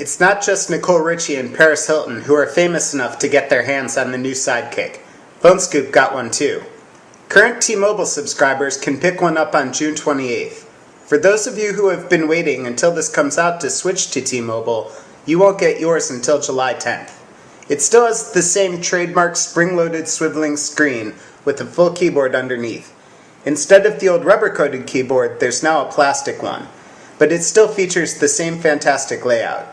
It's not just Nicole Richie and Paris Hilton who are famous enough to get their hands on the new sidekick. PhoneScoop got one too. Current T-Mobile subscribers can pick one up on June 28th. For those of you who have been waiting until this comes out to switch to T-Mobile, you won't get yours until July 10th. It still has the same trademark spring-loaded swiveling screen with a full keyboard underneath. Instead of the old rubber-coated keyboard, there's now a plastic one, but it still features the same fantastic layout.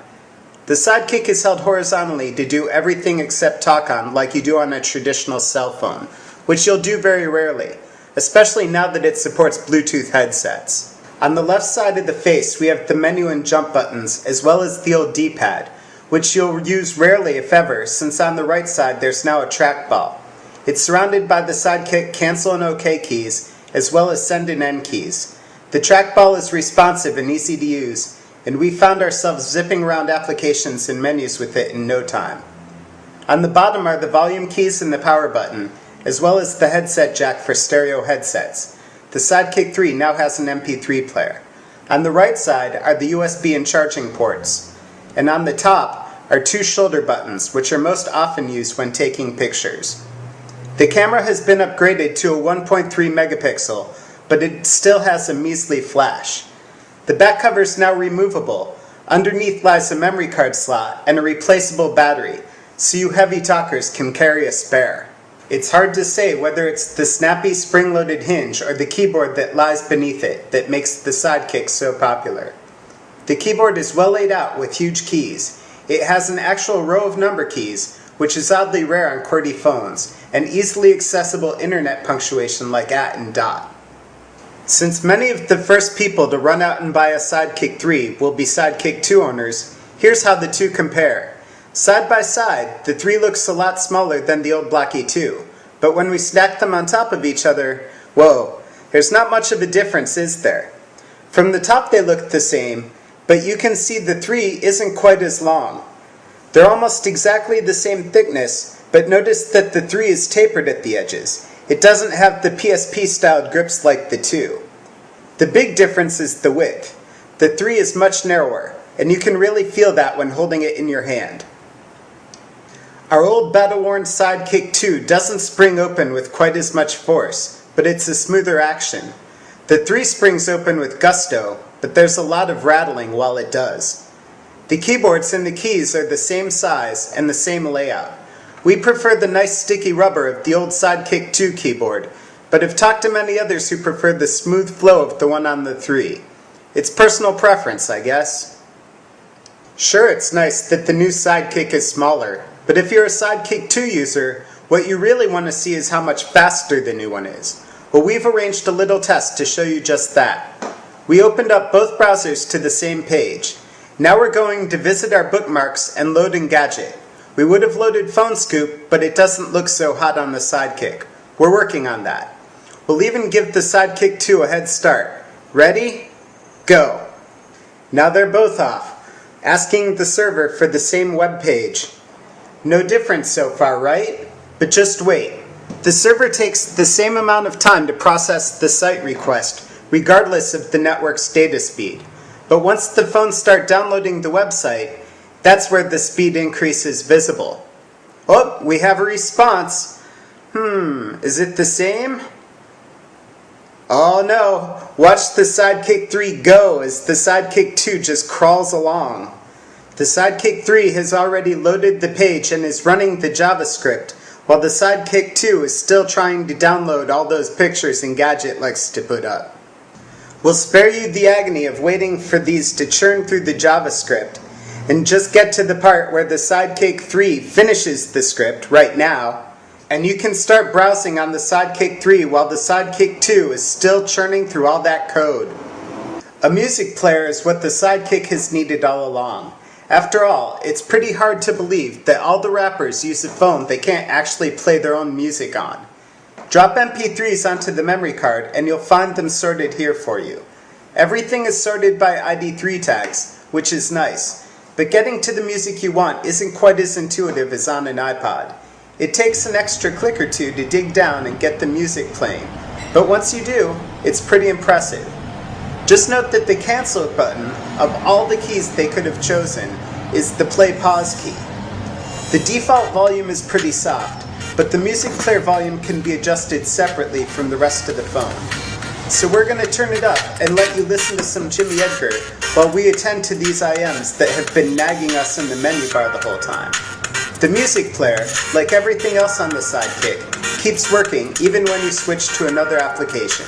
The sidekick is held horizontally to do everything except talk on like you do on a traditional cell phone, which you'll do very rarely, especially now that it supports Bluetooth headsets. On the left side of the face we have the menu and jump buttons as well as the old D-pad, which you'll use rarely if ever, since on the right side there's now a trackball. It's surrounded by the sidekick cancel and OK keys as well as send and end keys. The trackball is responsive and easy to use, and we found ourselves zipping around applications and menus with it in no time. On the bottom are the volume keys and the power button, as well as the headset jack for stereo headsets. The CK3 now has an MP3 player. On the right side are the USB and charging ports. And on the top are two shoulder buttons, which are most often used when taking pictures. The camera has been upgraded to a 1.3 megapixel, but it still has a measly flash. The back cover is now removable. Underneath lies a memory card slot and a replaceable battery, so you heavy talkers can carry a spare. It's hard to say whether it's the snappy spring-loaded hinge or the keyboard that lies beneath it that makes the sidekick so popular. The keyboard is well laid out with huge keys. It has an actual row of number keys, which is oddly rare on QWERTY phones, and easily accessible internet punctuation like @ and .. Since many of the first people to run out and buy a sidekick 3 will be sidekick 2 owners, here's how the two compare. Side by side, the 3 looks a lot smaller than the old blocky 2, but when we stack them on top of each other, whoa, there's not much of a difference, is there? From the top they look the same, but you can see the 3 isn't quite as long. They're almost exactly the same thickness, but notice that the 3 is tapered at the edges. It doesn't have the PSP-styled grips like the 2. The big difference is the width. The 3 is much narrower, and you can really feel that when holding it in your hand. Our old battle-worn sidekick 2 doesn't spring open with quite as much force, but it's a smoother action. The 3 springs open with gusto, but there's a lot of rattling while it does. The keyboards and the keys are the same size and the same layout. We prefer the nice sticky rubber of the old sidekick 2 keyboard, but have talked to many others who prefer the smooth flow of the one on the 3. It's personal preference, I guess. Sure, it's nice that the new sidekick is smaller, but if you're a sidekick 2 user, what you really want to see is how much faster the new one is. Well, we've arranged a little test to show you just that. We opened up both browsers to the same page. Now we're going to visit our bookmarks and load Engadget. We would have loaded PhoneScoop, but it doesn't look so hot on the sidekick. We're working on that. We'll even give the sidekick 2 a head start. Ready? Go. Now they're both off, asking the server for the same web page. No difference so far, right? But just wait. The server takes the same amount of time to process the site request, regardless of the network's data speed. But once the phones start downloading the website, that's where the speed increase is visible. Oh, we have a response. Is it the same? Oh no, watch the sidekick 3 go as the sidekick 2 just crawls along. The sidekick 3 has already loaded the page and is running the JavaScript, while the sidekick 2 is still trying to download all those pictures Engadget likes to put up. We'll spare you the agony of waiting for these to churn through the JavaScript, and just get to the part where the sidekick 3 finishes the script right now, and you can start browsing on the sidekick 3 while the sidekick 2 is still churning through all that code. A music player is what the sidekick has needed all along. After all, it's pretty hard to believe that all the rappers use a phone they can't actually play their own music on. Drop MP3s onto the memory card and you'll find them sorted here for you. Everything is sorted by ID3 tags, which is nice. But getting to the music you want isn't quite as intuitive as on an iPod. It takes an extra click or two to dig down and get the music playing, but once you do, it's pretty impressive. Just note that the cancel button, of all the keys they could have chosen, is the play-pause key. The default volume is pretty soft, but the music player volume can be adjusted separately from the rest of the phone. So we're going to turn it up and let you listen to some Jimmy Edgar while we attend to these IMs that have been nagging us in the menu bar the whole time. The music player, like everything else on the sideK, keeps working even when you switch to another application.